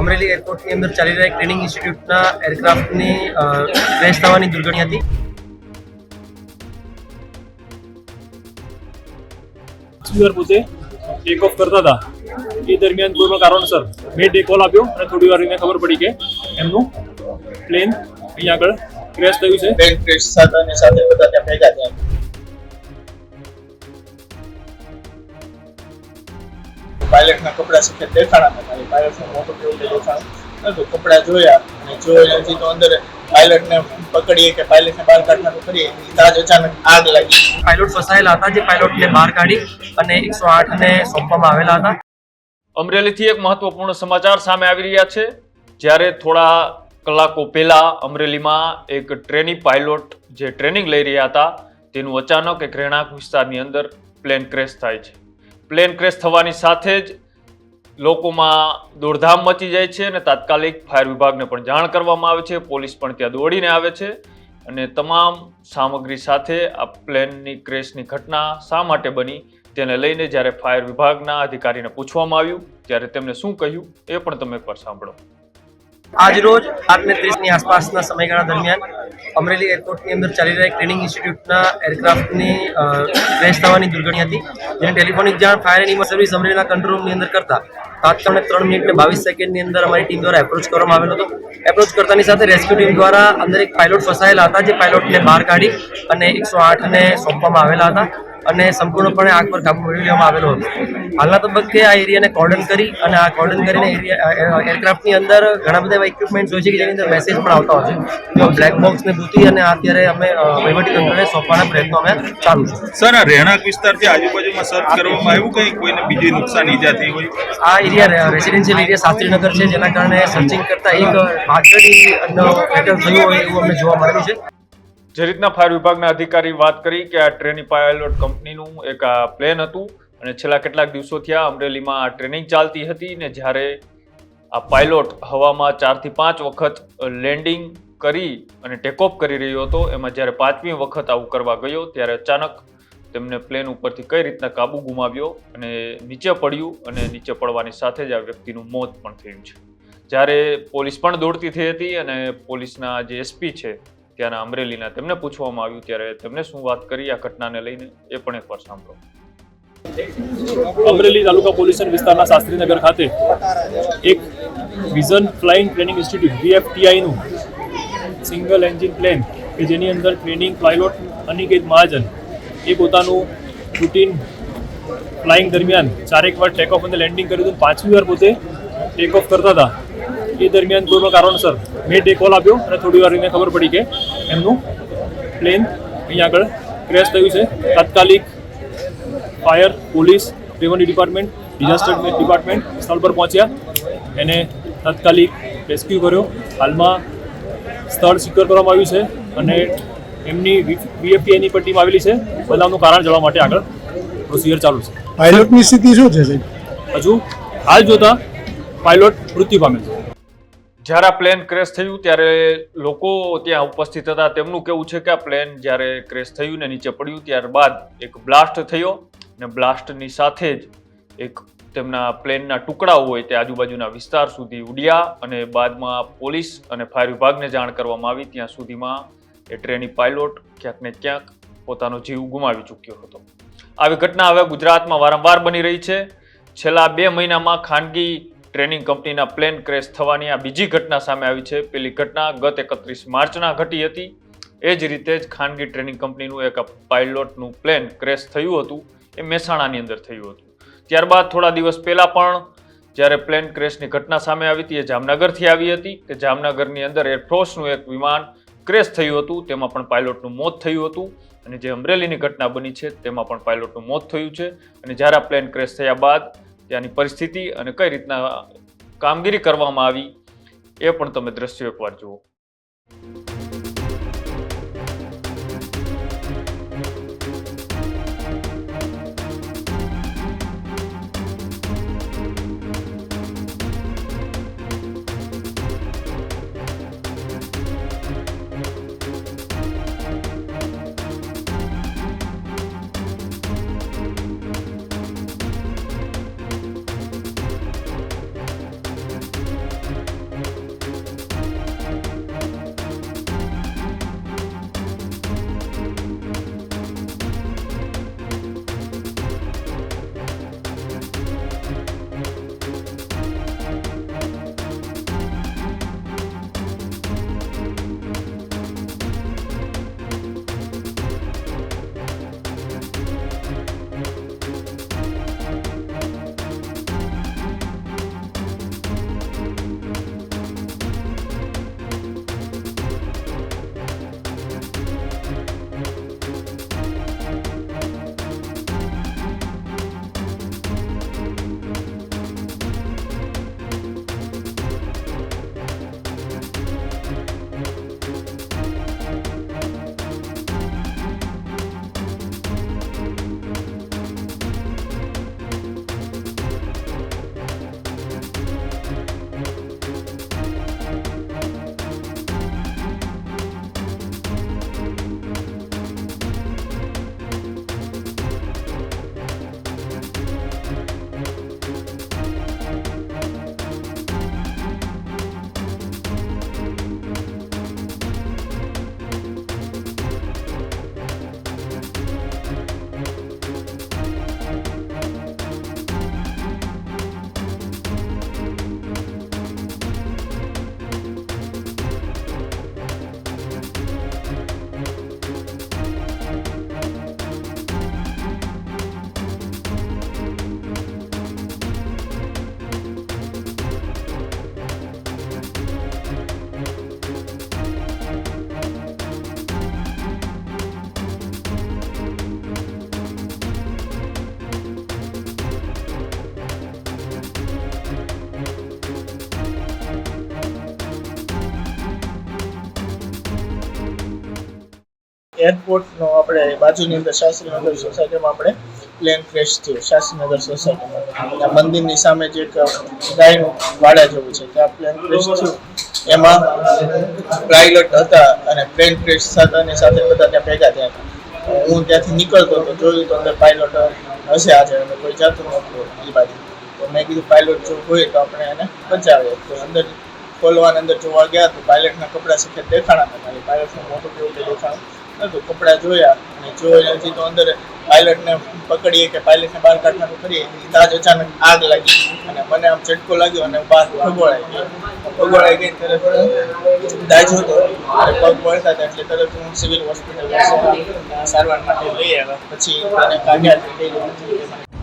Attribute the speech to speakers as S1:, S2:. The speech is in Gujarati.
S1: અમરેલી એરપોર્ટની અંદર ચાલી રહેલા ટ્રેનિંગ ઇન્સ્ટિટ્યૂટના એરક્રાફ્ટની ક્રેશ થવાની દુર્ઘટના હતી।
S2: પોતે ટેક ઓફ કરતા હતા એ દરમિયાન કોઈ કારણસર મેં ડે કોલ આપ્યો અને થોડી વાર ખબર પડી કે એમનું પ્લેન અહીંયા આગળ ક્રેશ થયું છે।
S3: પ્લેન ક્રેશ થતાની સાથે બધા ત્યાં ભેગા થયા। પાયલટના કપડા સફેદ દેખાણા હતા, પાયલટનું મોટું કેવું દેખાણું નતું। કપડા જોયા અને જોયાથી તો અંદર પાયલટને પકડીએ કે પાયલટને બહાર કાઢવાનું કરીએ ત્યાં જ અચાનક આગ લાગી।
S1: પાયલોટ ફસાયેલા હતા, જે પાયલોટને બહાર કાઢી અને 108ને સોંપવામાં આવેલા હતા।
S4: અમરેલીથી એક મહત્વપૂર્ણ સમાચાર સામે આવી રહ્યા છે। જ્યારે થોડા કલાકો પહેલા અમરેલીમાં એક ટ્રેની પાયલોટ જે ટ્રેનિંગ લઈ રહ્યા હતા તેનું અચાનક એક રહેણાંક વિસ્તારની અંદર પ્લેન ક્રેશ થાય છે। પ્લેન ક્રેશ થવાની સાથે જ લોકોમાં દોડધામ મચી જાય છે અને તાત્કાલિક ફાયર વિભાગને પણ જાણ કરવામાં આવે છે। પોલીસ પણ ત્યાં દોડીને આવે છે અને તમામ સામગ્રી સાથે આ પ્લેનની ક્રેશની ઘટના શા માટે બની તેને લઈને જ્યારે ફાયર વિભાગના અધિકારીને પૂછવામાં આવ્યું ત્યારે તેમણે શું કહ્યું એ પણ તમે એકવાર સાંભળો।
S1: આજ રોજ 8:30ની આસપાસના સમયગાળા દરમિયાન અમરેલી એરપોર્ટની અંદર ચાલી રહેલા ટ્રેનિંગ ઇન્સ્ટિટ્યૂટના એરક્રાફ્ટની ક્રેશ થવાની દુર્ઘટના હતી, જેને ટેલિફોનિક જાણ ફાયર એન્ડ ઇમરજન્સી સર્વિસ અમરેલીના કંટ્રોલ રૂમની અંદર કરતા તાત્કાલિક 3 મિનિટ ને 22 સેકન્ડની અંદર અમારી ટીમ દ્વારા એપ્રોચ કરવામાં આવેલો હતો। એપ્રોચ કરતાની સાથે રેસ્ક્યુ ટીમ દ્વારા અંદર એક પાયલોટ ફસાયેલા હતા, જે પાયલોટને બહાર કાઢી અને 108ને સોંપવામાં આવેલા હતા અને સંપૂર્ણપણે આગ પર કાબુ મેળવી લેવામાં આવેલો હતો। હાલના તબક્કે આ એરિયાને કોર્ડન કરી અને આ કોર્ડન કરીને એરક્રાફ્ટની અંદર ઘણા બધા એવા ઇક્વિપમેન્ટ્સ હોય છે કે જેની અંદર મેસેજ પણ આવતા હોય છે, તો બ્લેક બોક્સને ભૂતી અને અત્યારે અમે વહીવટીતંત્રને સોંપવાના પ્રયત્નો અમે ચાલુ છે।
S5: સર, આ રહેણાંક વિસ્તારથી આજુબાજુમાં સર્ચ કરવામાં આવ્યું કંઈ કોઈને બીજી નુકસાન ઈજા થઈ હોય?
S1: આ એરિયા રેસિડેન્શિયલ એરિયા શાસ્ત્રીનગર છે, જેના કારણે સર્ચિંગ કરતા એક આગળનો પેટર્ન થયું હોય એવું અમને જોવા મળેલું છે।
S4: જે રીતના ફાયર વિભાગના અધિકારી વાત કરી કે આ ટ્રેની પાયલોટ કંપનીનું એક આ પ્લેન હતું અને છેલ્લા કેટલાક દિવસોથી આ અમરેલીમાં આ ટ્રેનિંગ ચાલતી હતી ને જ્યારે આ પાયલોટ હવામાં 4 થી 5 વખત લેન્ડિંગ કરી અને ટેકઓફ કરી રહ્યો હતો, એમાં જ્યારે 5મી વખત આવું કરવા ગયો ત્યારે અચાનક તેમને પ્લેન ઉપરથી કઈ રીતના કાબુ ગુમાવ્યો અને નીચે પડ્યું અને નીચે પડવાની સાથે જ આ વ્યક્તિનું મોત પણ થયું છે। જ્યારે પોલીસ પણ દોડતી થઈ હતી અને પોલીસના જે એસપી છે ત્યાંના અમરેલીના તેમને પૂછવામાં આવ્યું ત્યારે તેમને શું વાત કરી આ ઘટનાને લઈને એ પણ એકવાર સાંભળો।
S2: અમરેલી તાલુકા પોલીસ વિસ્તારના શાસ્ત્રીનગર ખાતે એક વિઝન ફ્લાઇંગ ટ્રેનિંગ ઇન્સ્ટિટ્યૂટ VFTIનું સિંગલ એન્જિન પ્લેન કે જેની અંદર ટ્રેનિંગ પાયલોટ અનિકેત મહાજન એ પોતાનું રૂટીન ફ્લાઇંગ દરમિયાન 4 વાર ટેક ઓફ અને લેન્ડિંગ કર્યું હતું, 5મી વાર પોતે ટેક ઓફ કરતા હતા એ દરમિયાન કોઈ કારણસર મેં ડે કોલ આપ્યો અને થોડી વાર ખબર પડી કે એમનું પ્લેન અહીંયા આગળ ક્રેશ થયું છે। તાત્કાલિક fire, police, revenue department, disaster department સ્થળ પર પહોંચ્યા, એને તાત્કાલિક રેસ્ક્યુ કર્યો। હાલમાં સ્થળ સિક્યોર કરવામાં આવ્યું છે અને એમની VFTIની પર ટીમ આવેલી છે, બનાવનું કારણ જાણવા માટે આગળ પ્રોસિજર ચાલુ છે।
S6: પાયલોટની સ્થિતિ શું છે?
S2: હજુ હાલ જોતા પાયલોટ મૃત્યુ પામેલ છે।
S4: જ્યારે આ પ્લેન ક્રેશ થયું ત્યારે લોકો ત્યાં ઉપસ્થિત હતા, તેમનું કહેવું છે કે આ પ્લેન જ્યારે ક્રેશ થયું ને નીચે પડ્યું ત્યારબાદ એક બ્લાસ્ટ થયો અને બ્લાસ્ટની સાથે જ એક તેમના પ્લેનના ટુકડાઓ હોય તે આજુબાજુના વિસ્તાર સુધી ઉડ્યા અને બાદમાં પોલીસ અને ફાયર વિભાગને જાણ કરવામાં આવી। ત્યાં સુધીમાં એ ટ્રેની પાયલોટ ક્યાંક ને ક્યાંક પોતાનો જીવ ગુમાવી ચૂક્યો હતો। આવી ઘટના હવે ગુજરાતમાં વારંવાર બની રહી છે। છેલ્લા 2 મહિનામાં ખાનગી ટ્રેનિંગ કંપનીના પ્લેન ક્રેશ થવાની આ બીજી ઘટના સામે આવી છે। પેલી ઘટના ગત 31 માર્ચના ઘટી હતી। એ જ રીતે જ ખાનગી ટ્રેનિંગ કંપનીનું એક પાયલોટનું પ્લેન ક્રેશ થયું હતું, એ મહેસાણાની અંદર થયું હતું। ત્યારબાદ થોડા દિવસ પહેલા પણ જ્યારે પ્લેન ક્રેશની ઘટના સામે આવી હતી એ જામનગરથી આવી હતી કે જામનગરની અંદર એરફોર્સનું એક વિમાન ક્રેશ થયું હતું, તેમાં પણ પાયલોટનું મોત થયું હતું અને જે અમરેલીની ઘટના બની છે તેમાં પણ પાયલોટનું મોત થયું છે। અને જ્યારે આ પ્લેન ક્રેશ થયા બાદ ત્યાંની પરિસ્થિતિ અને કઈ રીતના કામગીરી કરવામાં આવી એ પણ તમે દ્રશ્યો એકવાર જુઓ।
S3: એરપોર્ટનો આપણે બાજુની અંદર શાસ્ત્રીનગર સોસાયટીમાં આપણે પ્લેન ક્રેશ થયું શાસ્ત્રીનગર સોસાયટીમાં. ત્યાં મંદિરની સામે જે એક ગાયનું વાડા જેવું છે ત્યાં પ્લેન ક્રેશ થયું. એમાં પાયલટ હતા અને પ્લેન ક્રેશ થતાની સાથે બધા ત્યાં ભેગા થયા હતા. હું ત્યાંથી નીકળતો હતો, જોયું તો અંદર પાયલટ હશે આજે અને કોઈ જાતું નહોતું એ બાજુ. તો મેં કીધું પાયલટ જો હોય તો આપણે એને બચાવીએ. તો અંદર ખોલવાને અંદર જોવા ગયા તો પાયલટના કપડાં સફેદ દેખાણા હતા. પાયલટનું મોટું કેવું કંઈ દેખાણું નહોતું. કપડાં જોયા અને જોયા નથી તો અંદર પાયલટને પકડીએ કે પાયલટને બહાર કાઢવાનું કરીએ ત્યાં જ અચાનક આગ લાગી અને મને આમ ઝટકો લાગ્યો અને બહાર ભગોળાઈ ગઈ. તરત દાજો હતો અને પગ વળતા હતા એટલે તરત હું સિવિલ હોસ્પિટલ સારવાર માટે લઈ આવ્યા. પછી એને કાઢ્યા.